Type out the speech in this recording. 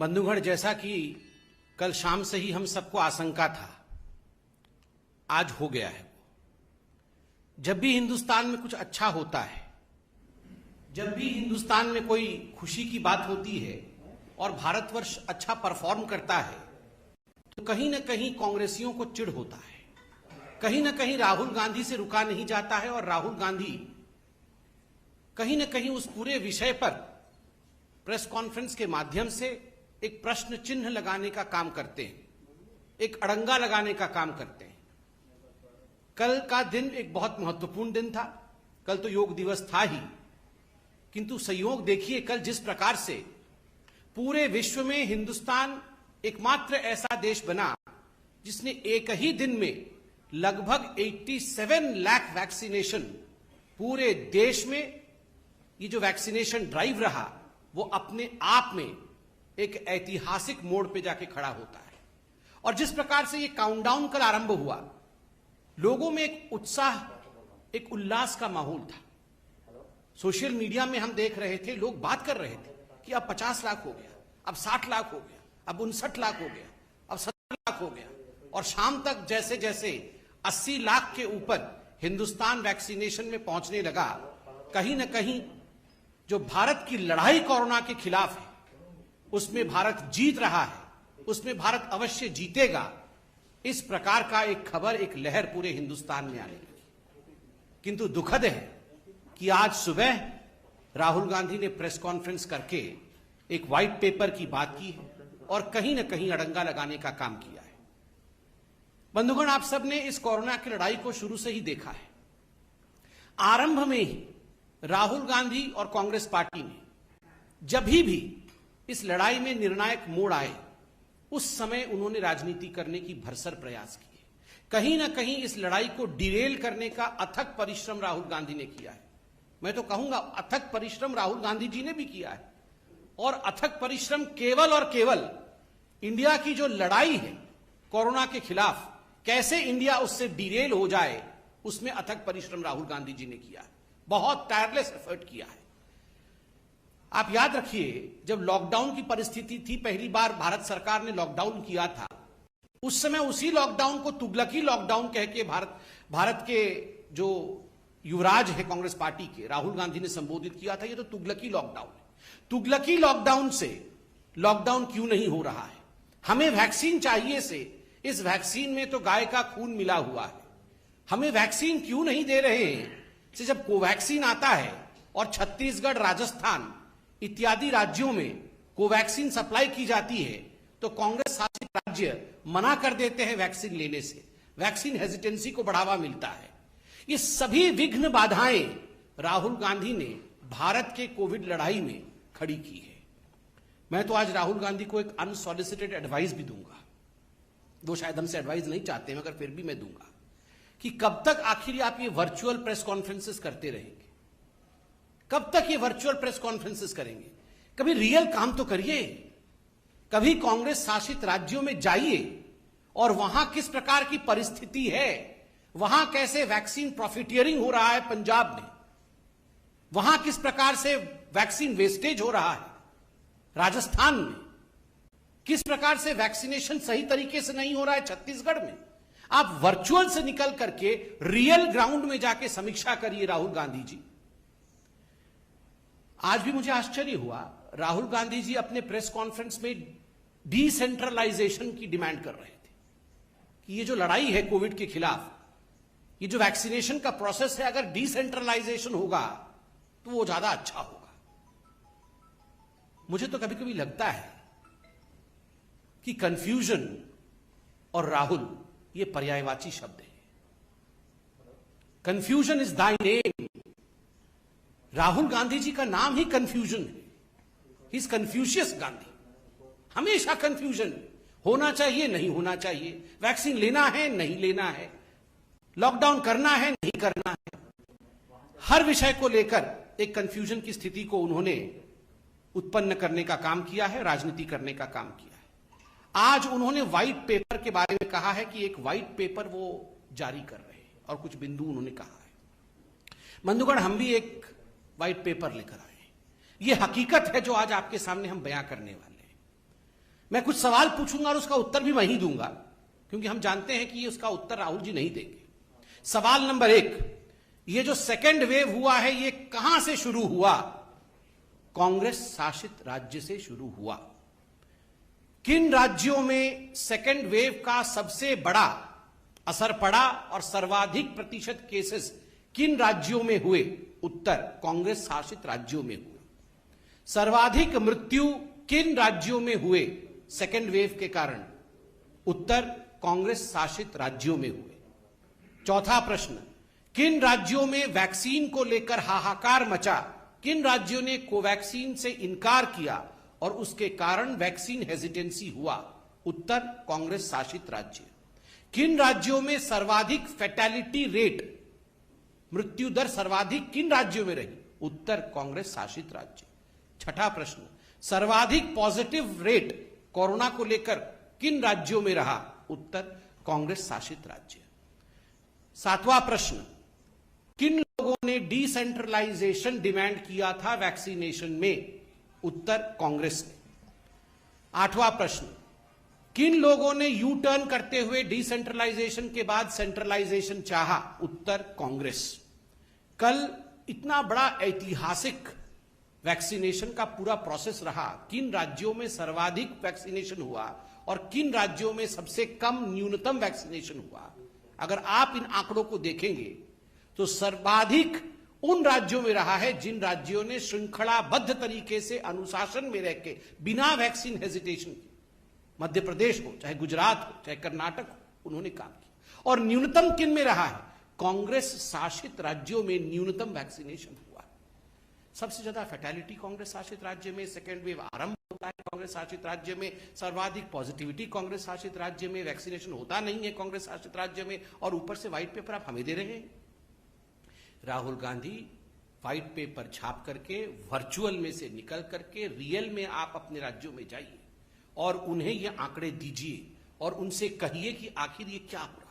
बंधुगण, जैसा कि कल शाम से ही हम सबको आशंका था, आज हो गया है। जब भी हिंदुस्तान में कुछ अच्छा होता है, जब भी हिंदुस्तान में कोई खुशी की बात होती है और भारतवर्ष अच्छा परफॉर्म करता है, तो कहीं ना कहीं कांग्रेसियों को चिढ़ होता है। कहीं ना कहीं राहुल गांधी से रुका नहीं जाता है और राहुल गांधी कहीं ना कहीं उस पूरे विषय पर प्रेस कॉन्फ्रेंस के माध्यम से एक प्रश्न चिन्ह लगाने का काम करते हैं, एक अड़ंगा लगाने का काम करते हैं। कल का दिन एक बहुत महत्वपूर्ण दिन था। कल तो योग दिवस था ही, किंतु संयोग देखिए, कल जिस प्रकार से पूरे विश्व में हिंदुस्तान एकमात्र ऐसा देश बना जिसने एक ही दिन में लगभग 87 लाख वैक्सीनेशन, पूरे देश में ये जो वैक्सीनेशन ड्राइव रहा वो अपने आप में एक ऐतिहासिक मोड़ पे जाके खड़ा होता है। और जिस प्रकार से ये काउंटडाउन कल आरंभ हुआ, लोगों में एक उत्साह, एक उल्लास का माहौल था। सोशल मीडिया में हम देख रहे थे, लोग बात कर रहे थे कि अब 50 लाख हो गया, अब 60 लाख हो गया, अब 59 लाख हो गया, अब 70 लाख हो गया। और शाम तक जैसे जैसे 80 लाख के ऊपर हिंदुस्तान वैक्सीनेशन में पहुंचने लगा, कहीं ना कहीं जो भारत की लड़ाई कोरोना के खिलाफ है उसमें भारत जीत रहा है, उसमें भारत अवश्य जीतेगा, इस प्रकार का एक खबर, एक लहर पूरे हिंदुस्तान में आने लगी। किंतु दुखद है कि आज सुबह राहुल गांधी ने प्रेस कॉन्फ्रेंस करके एक व्हाइट पेपर की बात की है और कहीं ना कहीं अड़ंगा लगाने का काम किया है। बंधुगण, आप सबने इस कोरोना की लड़ाई को शुरू से ही देखा है। आरंभ में ही राहुल गांधी और कांग्रेस पार्टी ने जब भी इस लड़ाई में निर्णायक मोड़ आए, उस समय उन्होंने राजनीति करने की भरसर प्रयास किए। कहीं ना कहीं इस लड़ाई को डिरेल करने का अथक परिश्रम राहुल गांधी ने किया है। मैं तो कहूंगा अथक परिश्रम राहुल गांधी जी ने भी किया है। और अथक परिश्रम केवल और केवल इंडिया की जो लड़ाई है कोरोना के खिलाफ, कैसे इंडिया उससे डिरेल हो जाए, उसमें अथक परिश्रम राहुल गांधी जी ने किया है। बहुत टायरलेस एफर्ट किया है। आप याद रखिए, जब लॉकडाउन की परिस्थिति थी, पहली बार भारत सरकार ने लॉकडाउन किया था, उस समय उसी लॉकडाउन को तुगलकी लॉकडाउन कह के भारत के जो युवराज है कांग्रेस पार्टी के, राहुल गांधी ने संबोधित किया था, ये तो तुगलकी लॉकडाउन है। तुगलकी लॉकडाउन से लॉकडाउन क्यों नहीं हो रहा है? हमें वैक्सीन चाहिए से इस वैक्सीन में तो गाय का खून मिला हुआ है। हमें वैक्सीन क्यों नहीं दे रहे हैं से जब कोवैक्सीन आता है और छत्तीसगढ़, राजस्थान इत्यादि राज्यों में कोवैक्सीन सप्लाई की जाती है, तो कांग्रेस शासित राज्य मना कर देते हैं वैक्सीन लेने से। वैक्सीन हेजिटेंसी को बढ़ावा मिलता है। ये सभी विघ्न बाधाएं राहुल गांधी ने भारत के कोविड लड़ाई में खड़ी की है। मैं तो आज राहुल गांधी को एक अनसॉलिसिटेड एडवाइस भी दूंगा। वो शायद हमसे एडवाइस नहीं चाहते, मगर फिर भी मैं दूंगा कि कब तक आखिर आप ये वर्चुअल प्रेस कॉन्फ्रेंसेस करते रहेंगे? कब तक ये वर्चुअल प्रेस कॉन्फ्रेंसेस करेंगे? कभी रियल काम तो करिए। कभी कांग्रेस शासित राज्यों में जाइए और वहां किस प्रकार की परिस्थिति है, वहां कैसे वैक्सीन प्रॉफिटियरिंग हो रहा है पंजाब में, वहां किस प्रकार से वैक्सीन वेस्टेज हो रहा है राजस्थान में, किस प्रकार से वैक्सीनेशन सही तरीके से नहीं हो रहा है छत्तीसगढ़ में। आप वर्चुअल से निकल करके रियल ग्राउंड में जाके समीक्षा करिए राहुल गांधी जी। आज भी मुझे आश्चर्य हुआ, राहुल गांधी जी अपने प्रेस कॉन्फ्रेंस में डिसेंट्रलाइजेशन की डिमांड कर रहे थे कि ये जो लड़ाई है कोविड के खिलाफ, ये जो वैक्सीनेशन का प्रोसेस है, अगर डिसेंट्रलाइजेशन होगा तो वो ज्यादा अच्छा होगा। मुझे तो कभी कभी लगता है कि कंफ्यूजन और राहुल ये पर्यायवाची शब्द है। Confusion is thy name. Rahul Gandhi ji का नाम ही कंफ्यूजन है। He is Confucius Gandhi. हमेशा कंफ्यूजन, होना चाहिए नहीं होना चाहिए, वैक्सीन लेना है नहीं लेना है, लॉकडाउन करना है नहीं करना है। हर विषय को लेकर एक कंफ्यूजन की स्थिति को उन्होंने उत्पन्न करने का काम किया है, राजनीति करने का काम किया है। आज उन्होंने व्हाइट पेपर के बारे में कहा है कि एक व्हाइट पेपर वो जारी कर रहे हैं और कुछ बिंदु उन्होंने कहा है। बंधुगण, हम भी एक व्हाइट पेपर लेकर आए। ये हकीकत है जो आज आपके सामने हम बयां करने वाले हैं। मैं कुछ सवाल पूछूंगा और उसका उत्तर भी मैं ही दूंगा, क्योंकि हम जानते हैं कि ये उसका उत्तर राहुल जी नहीं देंगे। सवाल नंबर 1, ये जो सेकेंड वेव हुआ है ये कहां से शुरू हुआ? कांग्रेस शासित राज्य से शुरू हुआ। किन राज्यों में सेकेंड वेव का सबसे बड़ा असर पड़ा और सर्वाधिक प्रतिशत केसेस किन राज्यों में हुए? उत्तर, कांग्रेस शासित राज्यों में हुए। सर्वाधिक मृत्यु किन राज्यों में हुए सेकेंड वेव के कारण? उत्तर, कांग्रेस शासित राज्यों में हुए। चौथा प्रश्न, किन राज्यों में वैक्सीन को लेकर हाहाकार मचा? किन राज्यों ने कोवैक्सीन से इनकार किया और उसके कारण वैक्सीन हेजिटेंसी हुआ? उत्तर, कांग्रेस शासित राज्य। किन राज्यों में सर्वाधिक फैटेलिटी रेट, मृत्यु दर सर्वाधिक किन राज्यों में रही? उत्तर, कांग्रेस शासित राज्य। छठा प्रश्न, सर्वाधिक पॉजिटिव रेट कोरोना को लेकर किन राज्यों में रहा? उत्तर, कांग्रेस शासित राज्य। सातवां प्रश्न, किन लोगों ने डिसेंट्रलाइजेशन डिमांड किया था वैक्सीनेशन में? उत्तर, कांग्रेस ने। आठवां प्रश्न, किन लोगों ने यू टर्न करते हुए डिसेंट्रलाइजेशन के बाद सेंट्रलाइजेशन चाहा? उत्तर, कांग्रेस। कल इतना बड़ा ऐतिहासिक वैक्सीनेशन का पूरा प्रोसेस रहा, किन राज्यों में सर्वाधिक वैक्सीनेशन हुआ और किन राज्यों में सबसे कम न्यूनतम वैक्सीनेशन हुआ? अगर आप इन आंकड़ों को देखेंगे तो सर्वाधिक उन राज्यों में रहा है जिन राज्यों ने श्रृंखलाबद्ध तरीके से अनुशासन में रहकर बिना वैक्सीन हेजिटेशन के, मध्य प्रदेश हो चाहे गुजरात हो चाहे कर्नाटक हो, उन्होंने काम किया। और न्यूनतम किन में रहा है? कांग्रेस शासित राज्यों में न्यूनतम वैक्सीनेशन हुआ। सबसे ज्यादा फैटेलिटी कांग्रेस शासित राज्य में, सेकेंड वेव आरंभ होता है कांग्रेस शासित राज्य में, सर्वाधिक पॉजिटिविटी कांग्रेस शासित राज्य में, वैक्सीनेशन होता नहीं है कांग्रेस शासित राज्य में, और ऊपर से व्हाइट पेपर आप हमें दे रहे हैं। राहुल गांधी व्हाइट पेपर छाप करके, वर्चुअल में से निकल करके रियल में आप अपने राज्यों में जाइए और उन्हें ये आंकड़े दीजिए और उनसे कहिए कि आखिर ये क्या हो रहा है।